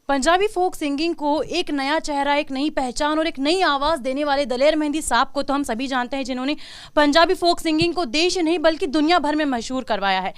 पंजाबी फोक singing को एक नया चेहरा, एक नई पहचान और एक नई आवाज़ देने वाले दलेर मेहंदी साहब को तो हम सभी जानते हैं, जिन्होंने पंजाबी फोक सिंगिंग को देश नहीं बल्कि दुनिया भर में मशहूर करवाया है।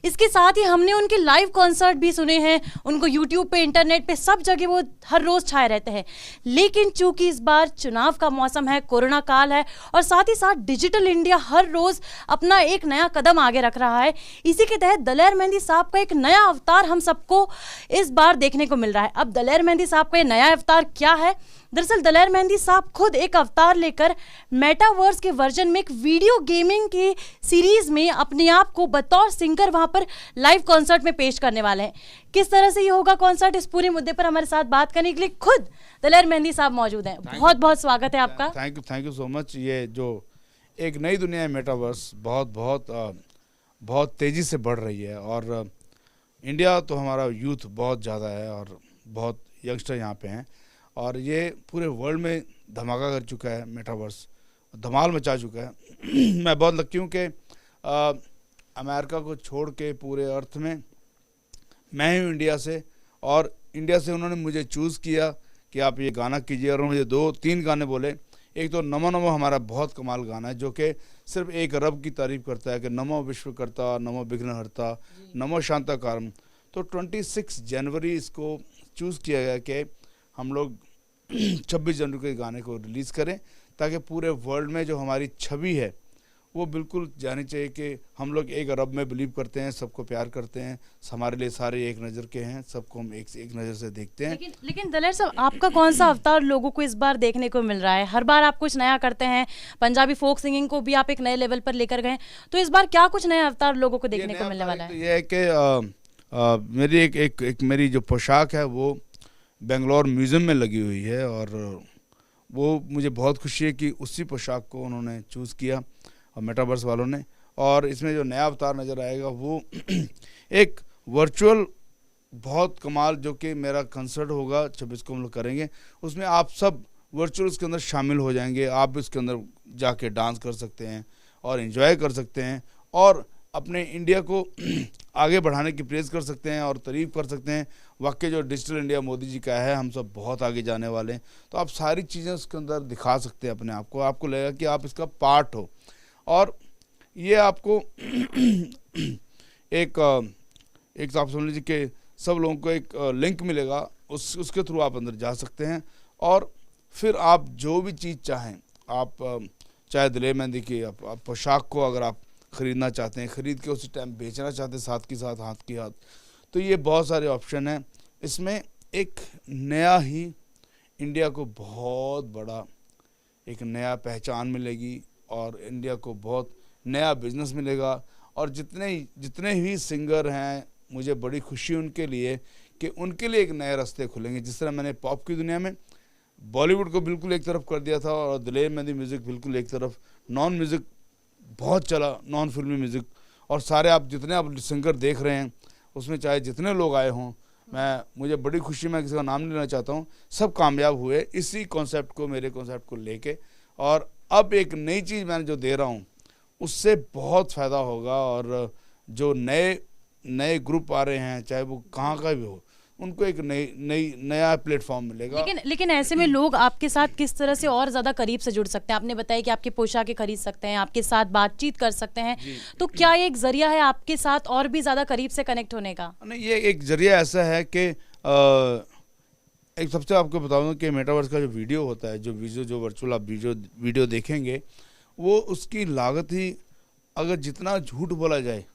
इसके साथ ही हमने उनके लाइव कॉन्सर्ट भी सुने हैं, उनको यूट्यूब पे, इंटरनेट पे, सब जगह वो हर रोज़ छाए रहते हैं। लेकिन चूंकि इस बार चुनाव का मौसम है, कोरोना काल है और साथ ही साथ डिजिटल इंडिया हर रोज़ अपना एक नया कदम आगे रख रहा है, इसी के तहत दलेर मेहंदी साहब का एक नया अवतार हम सबको इस बार देखने को मिल रहा है। अब दलेर मेहंदी साहब का ये नया अवतार क्या है? दरअसल दलेर मेहंदी साहब खुद एक अवतार लेकर मेटावर्स के वर्जन में एक वीडियो गेमिंग की सीरीज में अपने आप को बतौर सिंगर वहां पर लाइव कॉन्सर्ट में पेश करने वाले हैं। किस तरह से ये होगा कॉन्सर्ट, इस पूरे मुद्दे पर हमारे साथ बात करने के लिए खुद दलेर मेहंदी साहब मौजूद हैं। बहुत बहुत स्वागत है आपका। Thank you so much. ये जो एक नई दुनिया है मेटावर्स, बहुत तेजी से बढ़ रही है और इंडिया तो हमारा यूथ बहुत ज़्यादा है और बहुत यंगस्टर यहाँ पे हैं और ये पूरे वर्ल्ड में धमाका कर चुका है। मेटावर्स धमाल मचा चुका है। मैं बहुत लकी हूँ कि अमेरिका को छोड़ के पूरे अर्थ में मैं हूँ इंडिया से, और इंडिया से उन्होंने मुझे चूज़ किया कि आप ये गाना कीजिए और मुझे 2-3 गाने बोले। एक तो नमो नमो हमारा बहुत कमाल गाना है जो कि सिर्फ एक रब की तारीफ करता है कि नमो विश्वकर्ता, नमो विघ्नहर्ता, नमो शांताकारम। तो 26 जनवरी इसको चूज़ किया गया कि हम लोग 26 जनवरी के गाने को रिलीज़ करें ताकि पूरे वर्ल्ड में जो हमारी छवि है वो बिल्कुल जानी चाहिए कि हम लोग एक रब में बिलीव करते हैं, सबको प्यार करते हैं, हमारे लिए सारे एक नज़र के हैं, सबको हम एक नज़र से देखते हैं। लेकिन दलेर साहब, आपका कौन सा अवतार लोगों को इस बार देखने को मिल रहा है? हर बार आप कुछ नया करते हैं, पंजाबी फोक सिंगिंग को भी आप एक नए लेवल पर लेकर गए, तो इस बार क्या कुछ नया अवतार लोगों को देखने को मिलने वाला है? ये है कि मेरी एक मेरी जो पोशाक है वो बेंगलोर म्यूज़ियम में लगी हुई है और वो मुझे बहुत खुशी है कि उसी पोशाक को उन्होंने चूज़ किया और मेटावर्स वालों ने। और इसमें जो नया अवतार नज़र आएगा वो एक वर्चुअल बहुत कमाल, जो कि मेरा कंसर्ट होगा 26 को हम लोग करेंगे, उसमें आप सब वर्चुअल उसके अंदर शामिल हो जाएंगे। आप भी उसके अंदर जाके डांस कर सकते हैं और एंजॉय कर सकते हैं और अपने इंडिया को आगे बढ़ाने की प्रेज़ कर सकते हैं और तारीफ़ कर सकते हैं। वाकई जो डिजिटल इंडिया मोदी जी का है, हम सब बहुत आगे जाने वाले हैं। तो आप सारी चीज़ें उसके अंदर दिखा सकते हैं अपने आप को, आपको लगेगा कि आप इसका पार्ट हो। और ये आपको एक तो आप समझ लीजिए कि सब लोगों को एक लिंक मिलेगा, उसके थ्रू आप अंदर जा सकते हैं और फिर आप जो भी चीज़ चाहें, आप चाहे दलेर मेहंदी की आप पोशाक को अगर आप ख़रीदना चाहते हैं, ख़रीद के उसी टाइम बेचना चाहते हैं साथ के साथ, हाथ की हाथ, तो ये बहुत सारे ऑप्शन हैं। इसमें एक नया ही इंडिया को बहुत बड़ा एक नया पहचान मिलेगी और इंडिया को बहुत नया बिजनेस मिलेगा। और जितने ही सिंगर हैं, मुझे बड़ी खुशी उनके लिए कि उनके लिए एक नए रास्ते खुलेंगे। जिस तरह मैंने पॉप की दुनिया में बॉलीवुड को बिल्कुल एक तरफ कर दिया था और दलेर मेहंदी म्यूज़िक बिल्कुल एक तरफ, नॉन म्यूज़िक बहुत चला, नॉन फिल्मी म्यूज़िक, और सारे आप जितने आप सिंगर देख रहे हैं उसमें चाहे जितने लोग आए हों, मुझे बड़ी खुशी, मैं किसी का नाम नहीं लेना चाहता हूँ, सब कामयाब हुए इसी कॉन्सेप्ट को, मेरे कॉन्सेप्ट को लेके। और अब एक नई चीज़ मैंने जो दे रहा हूँ उससे बहुत फ़ायदा होगा और जो नए ग्रुप आ रहे हैं, चाहे वो कहाँ का भी हो, उनको एक नया प्लेटफॉर्म मिलेगा। लेकिन ऐसे में लोग आपके साथ किस तरह से और ज़्यादा करीब से जुड़ सकते हैं? आपने बताया कि आपकी पोशाकें खरीद सकते हैं, आपके साथ बातचीत कर सकते हैं, तो क्या ये एक जरिया है आपके साथ और भी ज़्यादा करीब से कनेक्ट होने का? नहीं, ये एक जरिया ऐसा है कि एक सबसे आपको बताऊँ कि मेटावर्स का जो वीडियो होता है, जो वर्चुअल आप वीडियो देखेंगे, वो उसकी लागत ही अगर जितना झूठ बोला जाए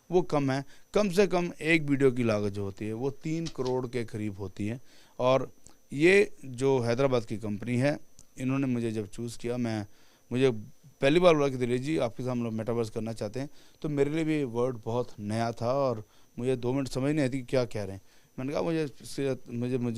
वो कम है। कम से कम एक वीडियो की लागत जो होती है वो 3 करोड़ के करीब होती है। और ये जो हैदराबाद की कंपनी है, इन्होंने मुझे जब चूज़ किया, मुझे पहली बार बोला कि दिलीप जी आपके साथ हम लोग मेटावर्स करना चाहते हैं, तो मेरे लिए भी वर्ड बहुत नया था और मुझे 2 मिनट समझ नहीं आती कि क्या कह रहे हैं। मैंने कहा मुझे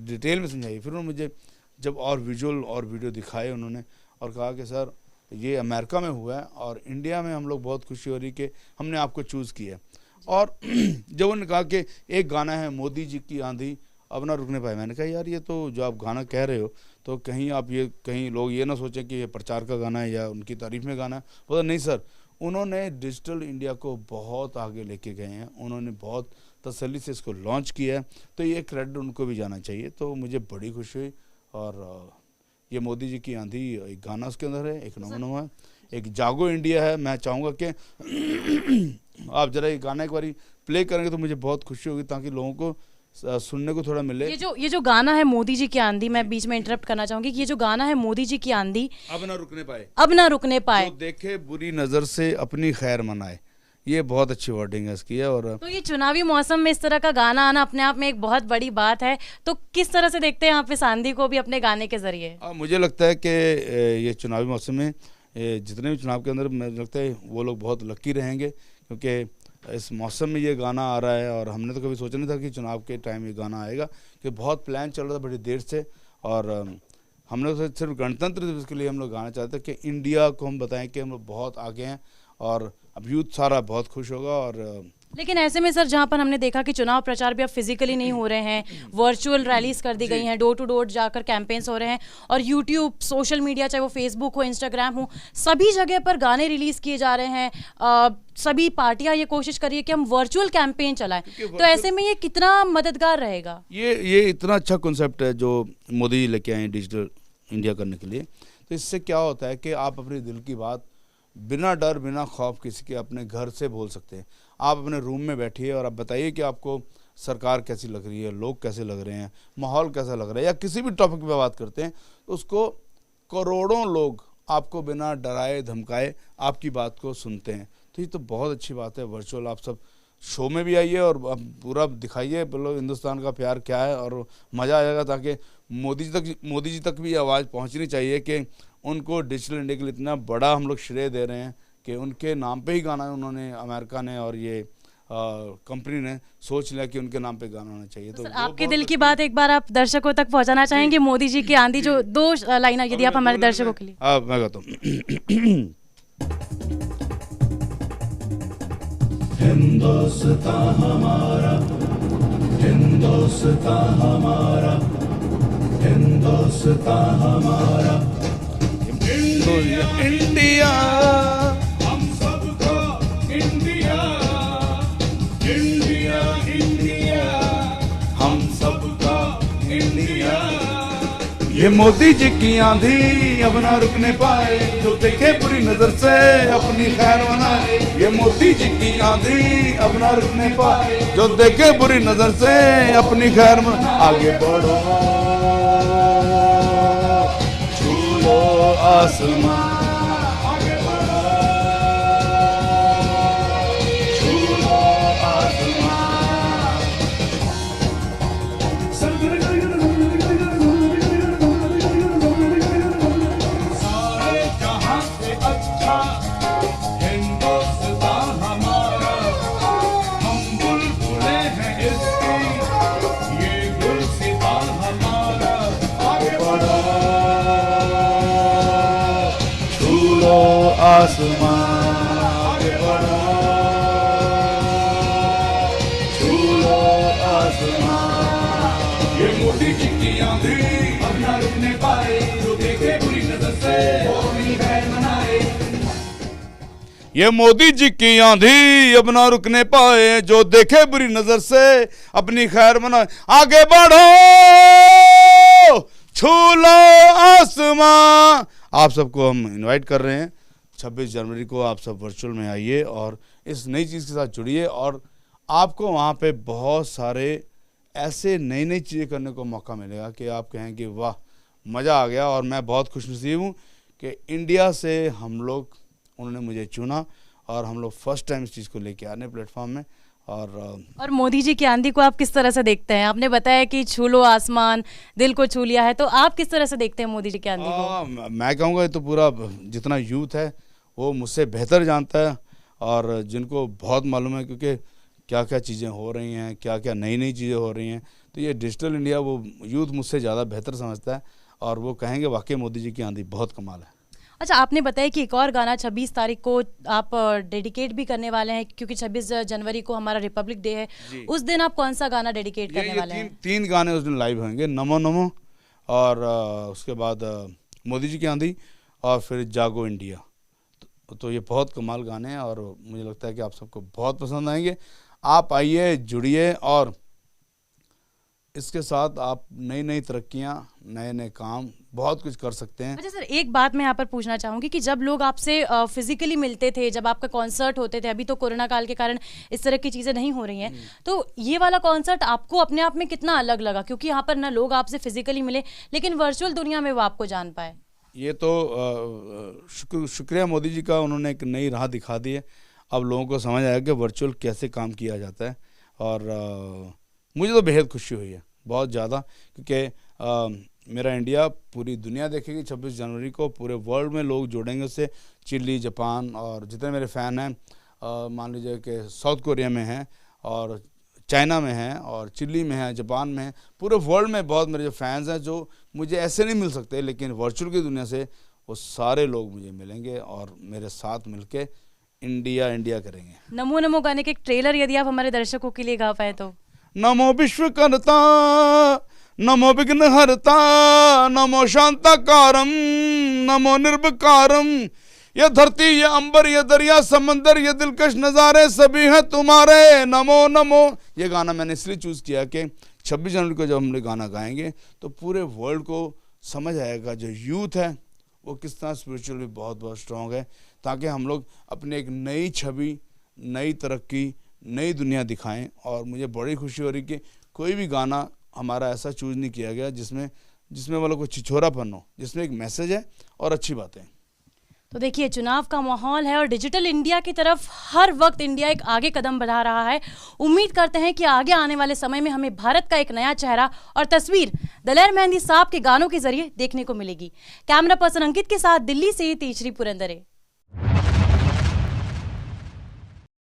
डिटेल में समझाइए। फिर उन्होंने मुझे जब और विजुअल और वीडियो दिखाए उन्होंने, और कहा कि सर ये अमेरिका में हुआ है और इंडिया में हम लोग बहुत खुशी हो रही कि हमने आपको चूज़ किया। और जब उन्होंने कहा कि एक गाना है मोदी जी की आंधी अब ना रुकने पाए, मैंने कहा यार ये तो जो आप गाना कह रहे हो तो कहीं लोग ये ना सोचें कि ये प्रचार का गाना है या उनकी तारीफ में गाना है। बोला नहीं सर, उन्होंने डिजिटल इंडिया को बहुत आगे लेके गए हैं, उन्होंने बहुत तसल्ली से इसको लॉन्च किया है, तो ये क्रेडिट उनको भी जाना चाहिए। तो मुझे बड़ी खुशी हुई। और ये मोदी जी की आंधी एक गाना उसके अंदर है, एक नमो नमो है, एक जागो इंडिया है। मैं चाहूँगा कि आप जरा ये गाना एक बारी प्ले करेंगे तो मुझे बहुत खुशी होगी, ताकि लोगों को सुनने को थोड़ा मिले। ये जो गाना है मोदी जी की आंधी, मैं बीच में इंटरप्ट करना चाहूंगी कि ये जो गाना है मोदी जी की आंधी, अब ना रुकने पाए, अब ना रुकने पाए, जो देखे बुरी नजर से अपनी खैर मनाए, ये बहुत अच्छी वर्डिंग है इसकी है। और तो ये चुनावी मौसम में इस तरह का गाना आना अपने आप में एक बहुत बड़ी बात है। तो किस तरह से देखते हैं आप इस आंधी को भी अपने गाने के जरिए? मुझे लगता है कि ये चुनावी मौसम में जितने भी चुनाव के अंदर मुझे लगता है वो लोग बहुत लकी रहेंगे, क्योंकि इस मौसम में ये गाना आ रहा है। और हमने तो कभी सोचा नहीं था कि चुनाव के टाइम ये गाना आएगा, कि बहुत प्लान चल रहा था बड़ी देर से। और हमने तो सिर्फ गणतंत्र दिवस के लिए हम लोग गाना चाहते हैं कि इंडिया को हम बताएं कि हम लोग बहुत आगे हैं, और अब यूथ सारा बहुत खुश होगा। और लेकिन ऐसे में सर, जहाँ पर हमने देखा कि चुनाव प्रचार भी अब फिजिकली नहीं हो रहे हैं, वर्चुअल रैलीज कर दी गई हैं, डोर टू डोर जाकर कैंपेन्स हो रहे हैं, और यूट्यूब, सोशल मीडिया, चाहे वो फेसबुक हो, इंस्टाग्राम हो, सभी जगह पर गाने रिलीज किए जा रहे हैं। सभी पार्टियां ये कोशिश कर रही है कि हम वर्चुअल कैंपेन चलाएं। तो ऐसे में ये कितना मददगार रहेगा? ये इतना अच्छा कॉन्सेप्ट है जो मोदी जी लेके आए हैं डिजिटल इंडिया करने के लिए। तो इससे क्या होता है कि आप अपने दिल की बात बिना डर बिना खौफ किसी के अपने घर से बोल सकते हैं। आप अपने रूम में बैठिए और आप बताइए कि आपको सरकार कैसी लग रही है, लोग कैसे लग रहे हैं, माहौल कैसा लग रहा है, या किसी भी टॉपिक पे बात करते हैं तो उसको करोड़ों लोग आपको बिना डराए धमकाए आपकी बात को सुनते हैं। तो ये तो बहुत अच्छी बात है। वर्चुअल आप सब शो में भी आइए और आप पूरा दिखाइए, बोलो हिंदुस्तान का प्यार क्या है, और मज़ा आ जाएगा। ताकि मोदी जी तक भी आवाज़ पहुंचनी चाहिए कि उनको डिजिटल इंडिया के लिए इतना बड़ा हम लोग श्रेय दे रहे हैं कि उनके नाम पे ही गाना उन्होंने, अमेरिका ने और ये कंपनी ने सोच लिया कि उनके नाम पे गाना होना चाहिए। तो आपके दिल की बात एक बार आप दर्शकों तक पहुंचाना चाहेंगे? मोदी जी की आंधी जो 2 लाइनर यदि आप हमारे दर्शकों के लिए। मैं कहता हूँ हिंदुस्तान हमारा, हिंदुस्तान हमारा, हिंदुस्तान हमारा, इंडिया हम सबका इंडिया, इंडिया इंडिया हम सबका इंडिया। ये मोदी जी की आंधी अब ना रुकने पाए, जो देखे बुरी नजर से अपनी खैर मनाए। ये मोदी जी की आंधी अब ना रुकने पाए, जो देखे बुरी नजर से अपनी खैर मनाए। आगे बढ़ो छू लो आसमां, आगे बढ़ो छू लो आसमां। आसमां आगे बढ़ो छू लो आसमां। ये मोदी जी की आंधी अब ना रुकने पाए, जो देखे बुरी नजर से अपनी खैर मनाए। ये मोदी जी की आंधी अब ना रुकने पाए, जो देखे बुरी नजर से अपनी खैर मनाए। आगे बढ़ो छू लो आसमां। आप सबको हम इनवाइट कर रहे हैं 26 जनवरी को आप सब वर्चुअल में आइए और इस नई चीज़ के साथ जुड़िए, और आपको वहाँ पे बहुत सारे ऐसे नई नई चीज़ें करने को मौका मिलेगा कि आप कहेंगे वाह मज़ा आ गया। और मैं बहुत खुशनसीब हूँ कि इंडिया से हम लोग, उन्होंने मुझे चुना और हम लोग फर्स्ट टाइम इस चीज़ को लेके आ रहे हैं प्लेटफॉर्म में। और मोदी जी की आंधी को आप किस तरह से देखते हैं? आपने बताया कि छू लो आसमान, दिल को छू लिया है, तो आप किस तरह से देखते हैं मोदी जी की आंधी को? मैं कहूँगा ये तो पूरा जितना यूथ है वो मुझसे बेहतर जानता है, और जिनको बहुत मालूम है क्योंकि क्या क्या चीज़ें हो रही हैं, क्या क्या नई नई चीज़ें हो रही हैं। तो ये डिजिटल इंडिया वो यूथ मुझसे ज़्यादा बेहतर समझता है, और वो कहेंगे वाकई मोदी जी की आंधी बहुत कमाल है। अच्छा, आपने बताया कि एक और गाना 26 तारीख को आप डेडिकेट भी करने वाले हैं, क्योंकि 26 जनवरी को हमारा रिपब्लिक डे है। उस दिन आप कौन सा गाना डेडिकेट करने वाले हैं? तीन गाने उस दिन लाइव होंगे, नमो नमो, और उसके बाद मोदी जी की आंधी, और फिर जागो इंडिया। तो ये बहुत कमाल गाने हैं और मुझे लगता है कि आप सबको बहुत पसंद आएंगे। आप आइए, जुड़िए और इसके साथ आप नई नई तरक्कियां, नए नए काम, बहुत कुछ कर सकते हैं। अच्छा सर, एक बात मैं यहाँ पर पूछना चाहूँगी कि जब लोग आपसे फिजिकली मिलते थे, जब आपका कॉन्सर्ट होते थे, अभी तो कोरोना काल के कारण इस तरह की चीज़ें नहीं हो रही हैं, तो ये वाला कॉन्सर्ट आपको अपने आप में कितना अलग लगा? क्योंकि यहाँ पर ना लोग आपसे फिजिकली मिले, लेकिन वर्चुअल दुनिया में वो आपको जान पाए। ये तो शुक्रिया मोदी जी का, उन्होंने एक नई राह दिखा दी है। अब लोगों को समझ आया कि वर्चुअल कैसे काम किया जाता है, और मुझे तो बेहद खुशी हुई है, बहुत ज़्यादा, क्योंकि मेरा इंडिया पूरी दुनिया देखेगी 26 जनवरी को, पूरे वर्ल्ड में लोग जुड़ेंगे उससे। चिली, जापान और जितने मेरे फ़ैन हैं, मान लीजिए कि साउथ कोरिया में हैं और चाइना में हैं और चिली में हैं, जापान में हैं, पूरे वर्ल्ड में बहुत मेरे जो फैंस हैं, जो मुझे ऐसे नहीं मिल सकते, लेकिन वर्चुअल की दुनिया से वो सारे लोग मुझे मिलेंगे और मेरे साथ मिलके इंडिया इंडिया करेंगे। नमो नमो गाने के एक ट्रेलर यदि आप हमारे दर्शकों के लिए गा पाए तो। नमो विश्वकर्ता, नमो विघ्न हरता, नमो शांताकारम, नमो निर्विकारम। ये धरती, ये अंबर, ये दरिया, समंदर, ये दिलकश नज़ारे सभी हैं तुम्हारे, नमो नमो। ये गाना मैंने इसलिए चूज़ किया कि 26 जनवरी को जब हम लोग गाना गाएंगे तो पूरे वर्ल्ड को समझ आएगा जो यूथ है वो किस तरह स्पिरिचुअली बहुत बहुत स्ट्रॉन्ग है, ताकि हम लोग अपनी एक नई छवि, नई तरक्की, नई दुनिया दिखाएं। और मुझे बड़ी खुशी हो रही कि कोई भी गाना हमारा ऐसा चूज़ नहीं किया गया जिसमें वालों को छिछोरापन हो, जिसमें एक मैसेज है और अच्छी बातें। तो देखिए, चुनाव का माहौल है और डिजिटल इंडिया की तरफ हर वक्त इंडिया एक आगे कदम बढ़ा रहा है। उम्मीद करते हैं कि आगे आने वाले समय में हमें भारत का एक नया चेहरा और तस्वीर दलेर मेहंदी साहब के गानों के जरिए देखने को मिलेगी। कैमरा पर्सन अंकित के साथ दिल्ली से तीसरी पुरंदरे।